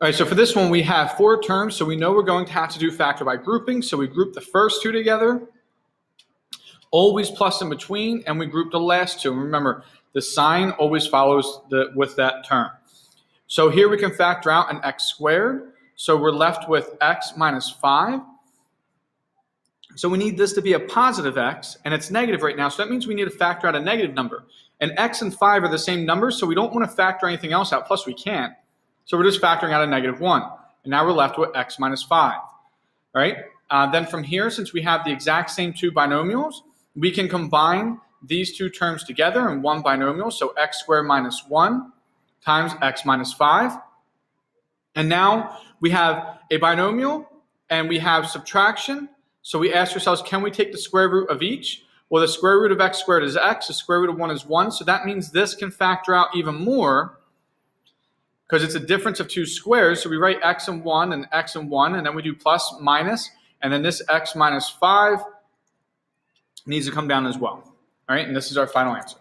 All right, so for this one, we have 4 terms, so we know we're going to have to do factor by grouping. So we group the first 2 together, always plus in between, and we group the last 2. And remember, the sign always follows with that term. So here we can factor out an x squared. So we're left with x minus 5. So we need this to be a positive x, and it's negative right now, so that means we need to factor out a negative number. And x and 5 are the same numbers, so we don't want to factor anything else out, plus we can't. So we're just factoring out a -1. And now we're left with x minus 5. All right? Then from here, since we have the exact same 2 binomials, we can combine these 2 terms together in one binomial. So x squared minus 1 times x minus 5. And now we have a binomial and we have subtraction. So we ask ourselves, can we take the square root of each? Well, the square root of x squared is x. The square root of 1 is 1. So that means this can factor out even more, because it's a difference of 2 squares. So we write x and 1 and x and 1, and then we do plus, minus, and then this x minus 5 needs to come down as well. All right, and this is our final answer.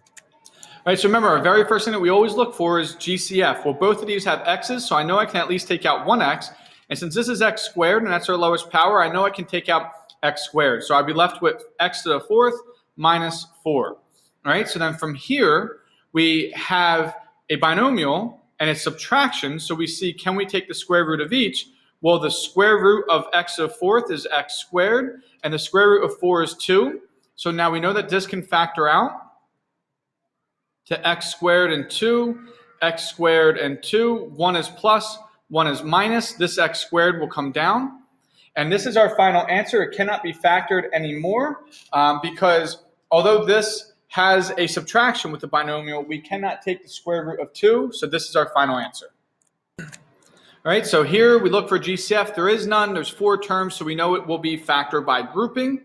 All right, so remember, our very first thing that we always look for is GCF. Well, both of these have x's, so I know I can at least take out 1x. And since this is x squared, and that's our lowest power, I know I can take out x squared. So I'll be left with x to the 4th minus 4. All right, so then from here, we have a binomial, and it's subtraction, so we see, can we take the square root of each? Well, the square root of x to the 4th is x squared, and the square root of 4 is 2. So now we know that this can factor out to x squared and 2, x squared and 2. 1 is plus, 1 is minus. This x squared will come down. And this is our final answer. It cannot be factored anymore because although this has a subtraction with the binomial, we cannot take the square root of 2, so this is our final answer. All right, so here we look for GCF. There is none. There's 4 terms, so we know it will be factored by grouping.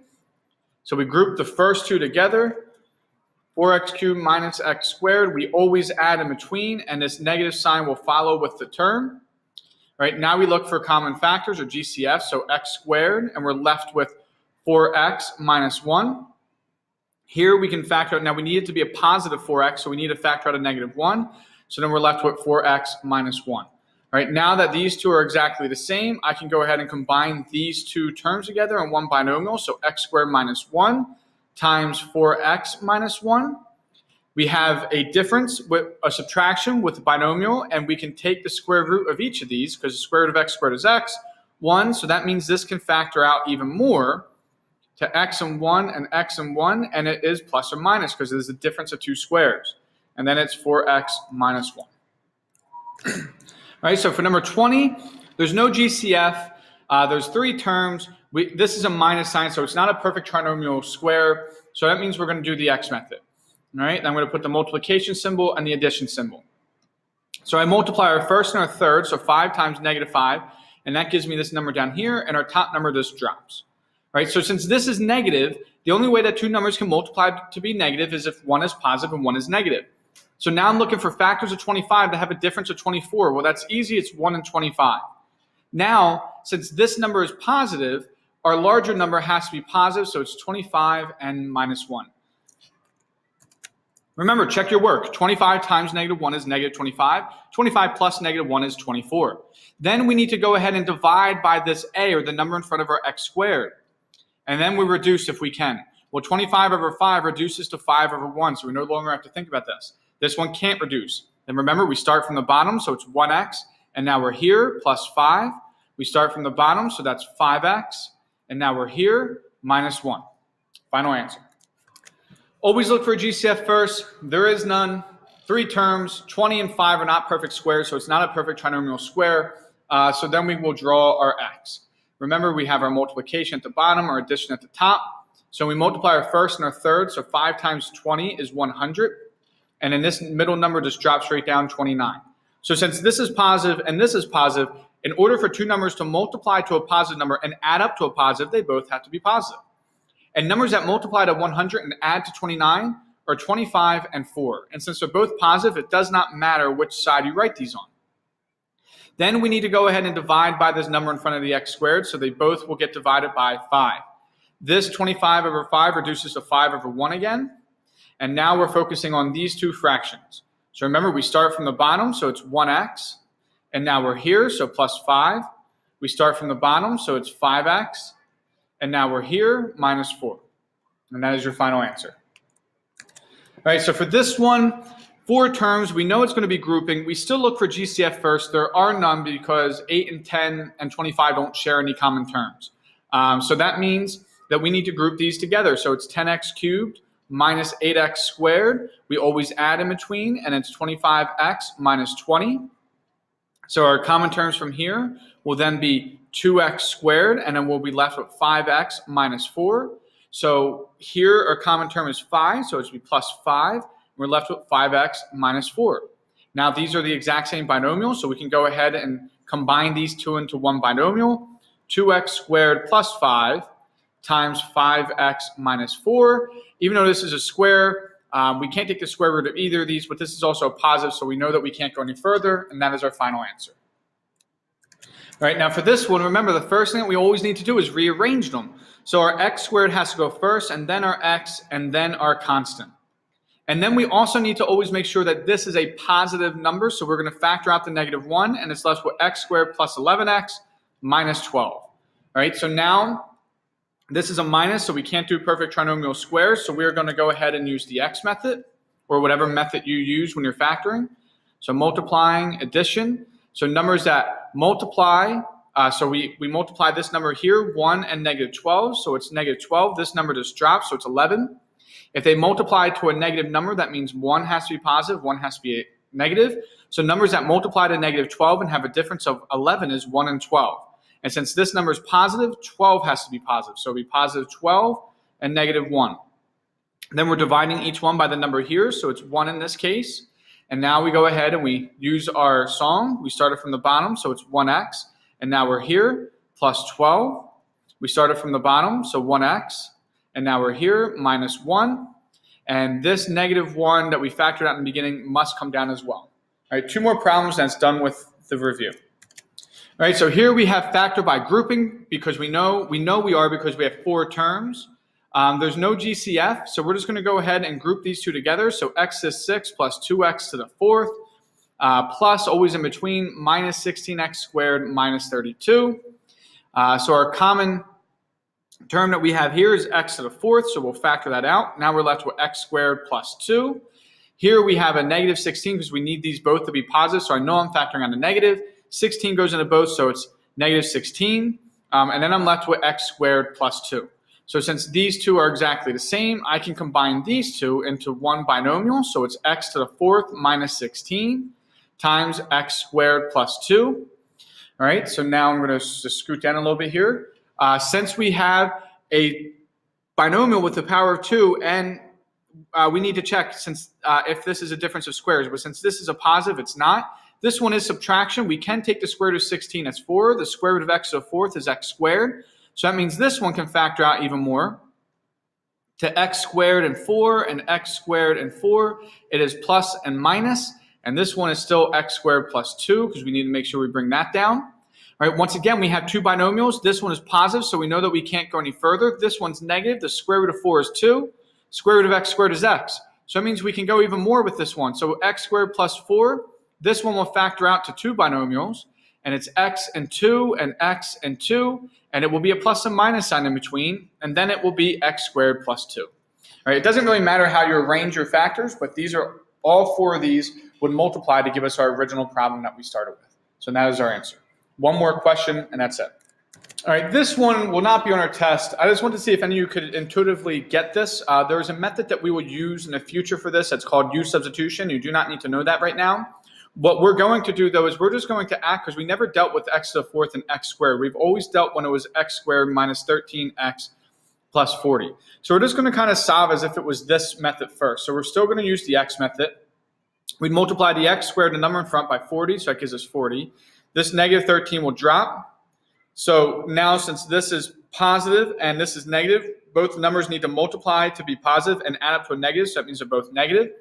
So we group the first 2 together. 4x cubed minus x squared. We always add in between, and this negative sign will follow with the term. All right, now we look for common factors, or GCF, so x squared, and we're left with 4x minus 1. Here we can factor out, now we need it to be a positive 4x, so we need to factor out a -1. So then we're left with 4x minus 1. All right, now that these 2 are exactly the same, I can go ahead and combine these 2 terms together in one binomial. So x squared minus 1 times 4x minus 1. We have a difference with a subtraction with the binomial, and we can take the square root of each of these because the square root of x squared is x, 1. So that means this can factor out even more to x and 1 and x and 1, and it is plus or minus because there's a difference of 2 squares. And then it's 4x minus 1. All right, so for number 20, there's no GCF. There's 3 terms. This is a minus sign, so it's not a perfect trinomial square. So that means we're going to do the x method. All right, and I'm going to put the multiplication symbol and the addition symbol. So I multiply our first and our third, so 5 times -5, and that gives me this number down here, and our top number just drops. All right, so since this is negative, the only way that 2 numbers can multiply to be negative is if one is positive and one is negative. So now I'm looking for factors of 25 that have a difference of 24. Well, that's easy. It's 1 and 25. Now, since this number is positive, our larger number has to be positive, so it's 25 and -1. Remember, check your work. 25 times -1 is -25. 25 plus -1 is 24. Then we need to go ahead and divide by this a, or the number in front of our x squared. And then we reduce if we can. Well, 25 over 5 reduces to 5 over 1, so we no longer have to think about this. This one can't reduce. Then remember, we start from the bottom, so it's 1x, and now we're here, plus 5. We start from the bottom, so that's 5x, and now we're here, minus 1. Final answer. Always look for a GCF first. There is none. 3 terms, 20 and 5 are not perfect squares, so it's not a perfect trinomial square. So then we will draw our x. Remember, we have our multiplication at the bottom, our addition at the top. So we multiply our first and our third, so 5 times 20 is 100. And then this middle number just drops straight down, 29. So since this is positive and this is positive, in order for 2 numbers to multiply to a positive number and add up to a positive, they both have to be positive. And numbers that multiply to 100 and add to 29 are 25 and 4. And since they're both positive, it does not matter which side you write these on. Then we need to go ahead and divide by this number in front of the x squared, so they both will get divided by 5. This 25 over 5 reduces to 5 over 1 again. And now we're focusing on these 2 fractions. So remember, we start from the bottom, so it's 1x. and now we're here, so plus 5. We start from the bottom, so it's 5x, and now we're here, minus 4. And that is your final answer. All right, so for this one, 4 terms, we know it's going to be grouping. We still look for GCF first. There are none because 8 and 10 and 25 don't share any common terms. So that means that we need to group these together. So it's 10x cubed minus 8x squared. We always add in between, and it's 25x minus 20. So our common terms from here will then be 2x squared, and then we'll be left with 5x minus 4. So here our common term is 5, so it's be plus 5. We're left with 5x minus 4. Now these are the exact same binomials, so we can go ahead and combine these two into one binomial. 2x squared plus 5 times 5x minus 4. Even though this is a square, we can't take the square root of either of these, but this is also a positive, so we know that we can't go any further, and that is our final answer. All right, now for this one, remember the first thing that we always need to do is rearrange them. So our x squared has to go first, and then our x, and then our constant. And then we also need to always make sure that this is a positive number, so we're going to factor out the -1, and it's left with x squared plus 11x minus 12. All right, so now this is a minus, so we can't do perfect trinomial squares, so we're going to go ahead and use the x method, or whatever method you use when you're factoring. So multiplying, addition. So numbers that multiply, so we multiply this number here, 1 and -12, so it's -12. This number just drops, so it's 11. If they multiply to a negative number, that means 1 has to be positive, 1 has to be negative. So numbers that multiply to -12 and have a difference of 11 is 1 and 12. And since this number is positive, 12 has to be positive. So it'll be positive 12 and -1. Then we're dividing each one by the number here, so it's 1 in this case. And now we go ahead and we use our song. We started from the bottom, so it's 1x. And now we're here, plus 12. We started from the bottom, so 1x. And now we're here, minus 1. And this -1 that we factored out in the beginning must come down as well. All right, 2 more problems, and it's done with the review. All right, so here we have factor by grouping because we know we are because we have 4 terms. There's no GCF, so we're just going to go ahead and group these two together. So x is 6 plus 2x to the 4th, plus always in between minus 16x squared minus 32. So our common term that we have here is x to the 4th, so we'll factor that out. Now we're left with x squared plus 2. Here we have a -16 because we need these both to be positive, so I know I'm factoring on the negative. 16 goes into both, so it's -16. And then I'm left with x squared plus 2. So since these two are exactly the same, I can combine these two into one binomial. So it's x to the 4th minus 16 times x squared plus 2. All right, so now I'm going to just scoot down a little bit here. Since we have a binomial with the power of 2, and we need to check since if this is a difference of squares, but since this is a positive, it's not. This one is subtraction. We can take the square root of 16 as 4. The square root of x to the 4th is x squared. So that means this one can factor out even more. To x squared and 4 and x squared and 4, it is plus and minus. And this one is still x squared plus 2 because we need to make sure we bring that down. All right, once again, we have 2 binomials. This one is positive, so we know that we can't go any further. This one's negative. The square root of 4 is 2. Square root of x squared is x. So that means we can go even more with this one. So x squared plus 4, this one will factor out to 2 binomials. And it's x and 2 and x and 2. And it will be a plus and minus sign in between. And then it will be x squared plus 2. All right, it doesn't really matter how you arrange your factors, but these are all 4 of these would multiply to give us our original problem that we started with. So that is our answer. One more question, and that's it. All right, this one will not be on our test. I just want to see if any of you could intuitively get this. There's a method that we will use in the future for this. It's called U substitution. You do not need to know that right now. What we're going to do, though, is we're just going to act, because we never dealt with x to the 4th and x squared. We've always dealt when it was x squared minus 13x plus 40. So we're just going to kind of solve as if it was this method first. So we're still going to use the x method. We'd multiply the x squared, the number in front, by 40, so that gives us 40. This negative 13 will drop. So now since this is positive and this is negative, both numbers need to multiply to be positive and add up to a negative, so that means they're both negative.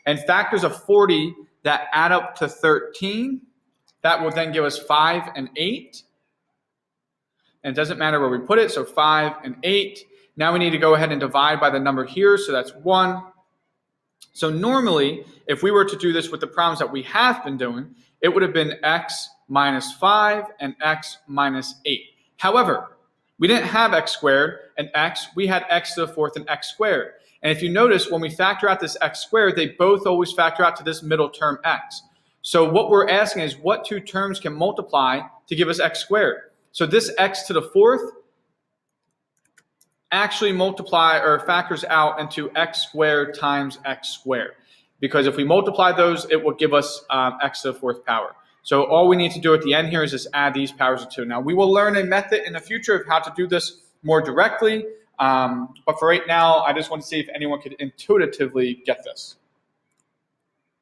And factors of 40 that add up to 13, that will then give us 5 and 8. And it doesn't matter where we put it, so 5 and 8. Now we need to go ahead and divide by the number here, so that's 1. So normally, if we were to do this with the problems that we have been doing, it would have been x minus 5 and x minus 8. However, we didn't have x squared and x, we had x to the fourth and x squared. And if you notice, when we factor out this x squared, they both always factor out to this middle term x. So what we're asking is what two terms can multiply to give us x squared? So this x to the fourth actually multiply or factors out into x squared times x squared. Because if we multiply those, it will give us x to the fourth power. So all we need to do at the end here is just add these powers of 2. Now, we will learn a method in the future of how to do this more directly. But for right now, I just want to see if anyone could intuitively get this.